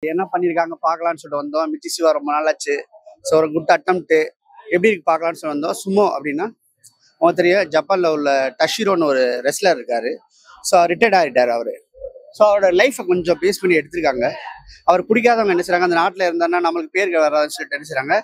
என்ன பண்ணியிருக்காங்க பார்க்கலான்னு சொல்லிட்டு வந்தோம். மிர்ச்சி சிவா ரொம்ப நாளாச்சு. ஸோ ஒரு குட் அட்டம்ப்ட்டு எப்படி இருக்கு பார்க்கலான்னு சொல்லி வந்தோம். சுமோ அப்படின்னா அவன் தெரியும், ஜப்பானில் உள்ள டஷிரோன்னு ஒரு ரெஸ்லர் இருக்காரு. ஸோ ரிட்டையர்ட் ஆகிட்டார் அவர். ஸோ அவரோட லைஃப்பை கொஞ்சம் பேஸ் பண்ணி எடுத்திருக்காங்க. அவர் பிடிக்காதவங்க என்ன செய்றாங்க, அந்த நாட்டில் இருந்தாருன்னா நம்மளுக்கு பேர் வராதுன்னு சொல்லிட்டு என்ன செய்றாங்க,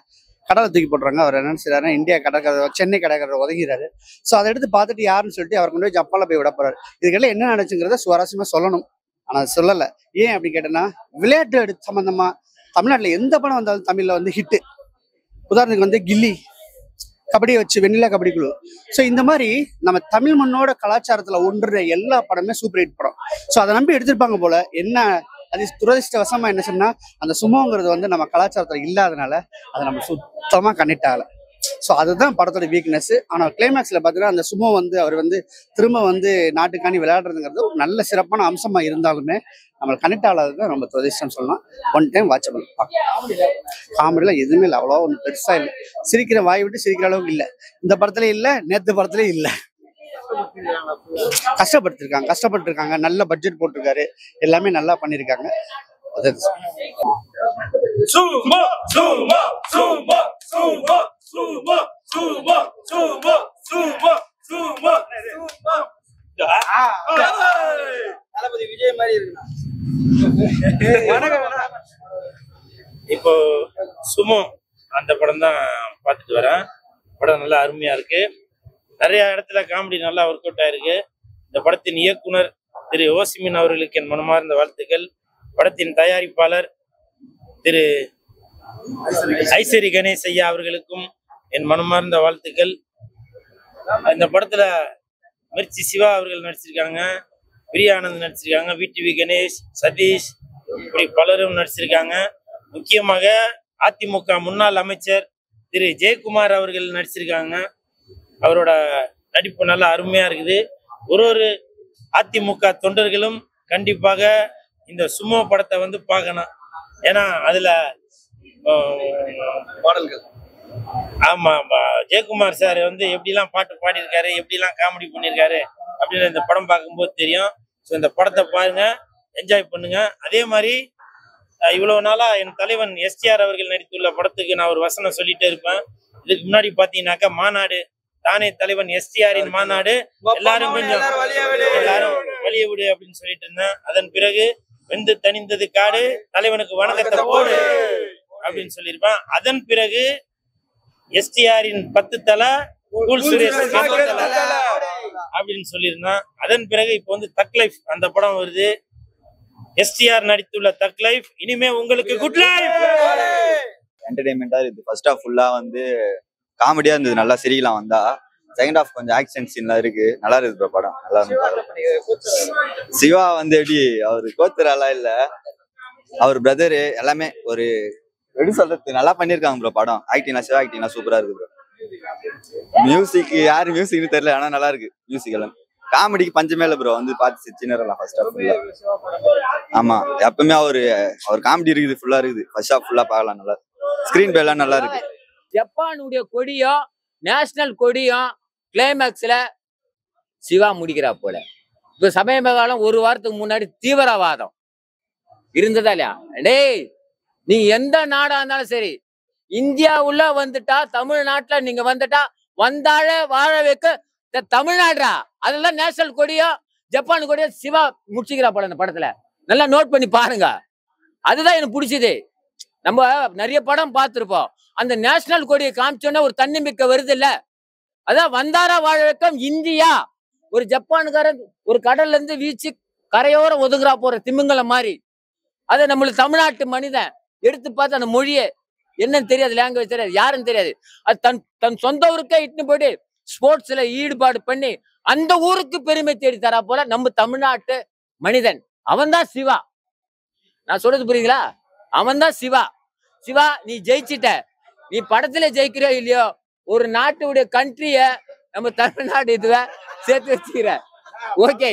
கடலை தூக்கி போட்டுறாங்க. அவர் என்ன செய்றாருன்னா இந்தியா கடற்கரை சென்னை கடற்கரை ஒதுங்கிறாரு. ஸோ அதை எடுத்து பார்த்துட்டு யாருன்னு சொல்லிட்டு அவர் கொண்டு போய் ஜப்பானில் போய் விட போறாரு. இதுக்கெல்லாம் என்ன நடந்துச்சுங்கிறத சுவாரஸ்யமாக சொல்லணும். ஆனால் சொல்லலை. ஏன் அப்படி கேட்டேன்னா, விளையாட்டு சம்பந்தமா தமிழ்நாட்டில் எந்த படம் வந்தாலும் தமிழில் வந்து ஹிட்டு. உதாரணத்துக்கு வந்து கில்லி, கபடியை வச்சு வெண்ணிலா கபடி குழு. ஸோ இந்த மாதிரி நம்ம தமிழ் மண்ணோட கலாச்சாரத்துல ஒன்றுற எல்லா படமே சூப்பர் ஹிட் படம். ஸோ அதை நம்பி எடுத்திருப்பாங்க போல. என்ன அது துரதிருஷ்டவசமா என்ன சொன்னா, அந்த சுமோங்கிறது வந்து நம்ம கலாச்சாரத்துல இல்லாதனால அதை நம்ம சுத்தமா கனெக்ட் ஆகலை. ஸோ அதுதான் படத்தோட வீக்னஸ். ஆனால் கிளைமேக்ஸ்ல பார்த்தீங்கன்னா அந்த சுமோ வந்து அவர் வந்து திரும்ப வந்து நாட்டுக்காண்டி விளையாடுறதுங்கிறது ஒரு நல்ல சிறப்பான அம்சமா இருந்தாலுமே நம்மளுக்கு கனெக்ட் ஆகாதது ரொம்ப துரதிஷ்டம் சொல்லலாம். One time watchable. காமெடிலாம் எதுவுமே இல்லை, அவ்வளோ ஒன்றும் பெருசா இல்லை. சிரிக்கிற வாய் விட்டு சிரிக்கிற அளவுக்கு இல்லை. இந்த படத்துல இல்லை, நேத்து படத்துலயும் இல்லை. கஷ்டப்பட்டுருக்காங்க. நல்ல பட்ஜெட் போட்டிருக்காரு. எல்லாமே நல்லா பண்ணியிருக்காங்க. விஜய் மாதிரி இருக்கு. இப்போ சுமோ அந்த படம் தான் பார்த்துட்டு வரேன். படம் நல்லா அருமையா இருக்கு. நிறைய இடத்துல காமெடி நல்லா ஒர்க் அவுட் ஆயிருக்கு. இந்த படத்தின் இயக்குனர் திரு ஓசிமின் அவர்களுக்கு என் மனமார்ந்த வாழ்த்துக்கள். படத்தின் தயாரிப்பாளர் திரு ஐசரி கணேஷ் ஐயா அவர்களுக்கும் என் மனமார்ந்த வாழ்த்துக்கள். இந்த படத்துல மிர்ச்சி சிவா அவர்கள் நடிச்சிருக்காங்க, பிரியானந்த் நடிச்சிருக்காங்க, விடிவி கணேஷ், சதீஷ், இப்படி பலரும் நடிச்சிருக்காங்க. முக்கியமாக அதிமுக முன்னாள் அமைச்சர் திரு ஜெயக்குமார் அவர்கள் நடிச்சிருக்காங்க. அவரோட நடிப்பு நல்லா அருமையா இருக்குது. ஒரு அதிமுக தொண்டர்களும் கண்டிப்பாக இந்த சுமோ படத்தை வந்து பார்க்கணும். ஏன்னா அதுல பாடல்கள், ஆமா, ஜெயக்குமார் சார் வந்து எப்படிலாம் பாட்டு பாடியிருக்காரு, எப்படிலாம் காமெடி பண்ணியிருக்காரு அப்படின்னு இந்த படம் பார்க்கும்போது தெரியும். ஸோ இந்த படத்தை பாருங்க, என்ஜாய் பண்ணுங்க. அதே மாதிரி இவ்வளவு நாளா என் தலைவன் எஸ்டிஆர் அவர்கள் நடித்துள்ள படத்துக்கு நான் ஒரு வசனம் சொல்லிட்டே இருப்பேன். இதுக்கு முன்னாடி பாத்தீங்கன்னாக்கா மாநாடு தானே தலைவன் எஸ்டிஆரின் மாநாடு, எல்லாரும் கொஞ்சம் எல்லாரும் வழிய விடு அப்படின்னு சொல்லிட்டு இருந்தேன். அதன் பிறகு வெந்து தணிந்தது காடு, தலைவனுக்கு வணக்கத்தை போடு அப்படின்னு சொல்லியிருப்பேன். அதன் பிறகு எஸ்டிஆரின் 10 தலை, கூல் சுரேஷ் அப்படின்னு சொல்லியிருந்தான். அதன் பிறகு இப்போ வந்து தக் லைஃப் அந்த படம் வருது. எஸ்டிஆர் நடித்துள்ள தக் லைஃப். இனிமே உங்களுக்கு குட் லைஃப். என்டர்டைன்மெண்டா இருக்கு. ஃபர்ஸ்ட் ஹாஃப் ஃபுல்லா வந்து காமெடியா இருந்தது, நல்லா சிரிக்கலாம் வந்தா. செகண்ட் ஹாஃப் கொஞ்சம் ஆக்ஷன் சீன்லாம் இருக்கு, நல்லா இருக்கு படம். நல்லா இருக்கு. சிவா வந்து எப்படி அவரு கோத்துராலா இல்ல, அவர் பிரதரு எல்லாமே ஒரு எப்படி சொல்றது நல்லா பண்ணிருக்காங்க ப்ரோ. படம் ஆக்டிங்லாம் சிவா ஆக்டிங்லாம் சூப்பரா இருக்கு ப்ரோ. மியூசிக் யாரு மியூசிக்னு தெரியல, ஆனா நல்லா இருக்கு மியூசிக் எல்லாம். காமெடிக்கு பஞ்சமே இல்லை ப்ரோ. வந்து பார்த்து சின்ன ஃபர்ஸ்ட் ஹாஃப் ஃபுல்லா. ஆமா, எப்பவுமே அவர் காமெடி இருக்குது, ஃபுல்லா இருக்குது. ஃபர்ஸ்ட் ஹாஃப் ஃபுல்லா பார்க்கலாம். நல்லா ஸ்கிரீன் பிளே எல்லாம் நல்லா இருக்கு. ஜப்பானுடைய கொடியும் நேஷனல் கொடியும் கிளைமேக்ஸ்ல சிவா முடிக்கிறா போல. இப்ப சமீப காலம் ஒரு வாரத்துக்கு முன்னாடி தீவிரவாதம் இருந்ததா இல்லையா? டேய், நீ எந்த நாடா இருந்தாலும் சரி, இந்தியா உள்ள வந்துட்டா, தமிழ்நாட்டுல நீங்க வந்துட்டா, வந்தாழ வாழ வைக்க தமிழ்நாடுறா. அதெல்லாம் நேஷனல் கொடியோ ஜப்பான் கொடியோ சிவா முடிச்சுக்கிறா போல இந்த படத்துல. நல்லா நோட் பண்ணி பாருங்க. அதுதான் எனக்கு பிடிச்சது. நம்ம நிறைய படம் பார்த்துருப்போம், அந்த நேஷனல் கொடியை காமிச்சோன்னா ஒரு தன்னம்பிக்கை வருது இல்ல. அதான் வந்தாரா வாழ வைக்கம் இந்தியா. ஒரு ஜப்பானுக்காரன் ஒரு கடல்ல இருந்து வீச்சு கரையோரம் ஒதுங்குறா போற திமிங்கலம் மாதிரி. அதை நம்மளுக்கு தமிழ்நாட்டு மனிதன் எடுத்து பார்த்து அந்த மொழியை என்னன்னு தெரியாது, லாங்குவேஜ் தெரியாது, யாருன்னு தெரியாது. அது தன் சொந்த ஊருக்கே இட்டுன்னு போயிட்டு ஸ்போர்ட்ஸ்ல ஈடுபாடு பண்ணி அந்த ஊருக்கு பெருமை தேடி தரா போல நம்ம தமிழ்நாட்டு மனிதன். அவன் தான் சிவா. நான் சொல்றது புரியுங்களா? அவன் தான் சிவா. சிவா, நீ ஜெயிச்சிட்ட. நீ படத்துல ஜெயிக்கிறியோ இல்லையோ, ஒரு நாட்டுடைய கண்ட்ரிய நம்ம தமிழ்நாடு இதுவ சேர்த்து வச்சுக்கிற. ஓகே.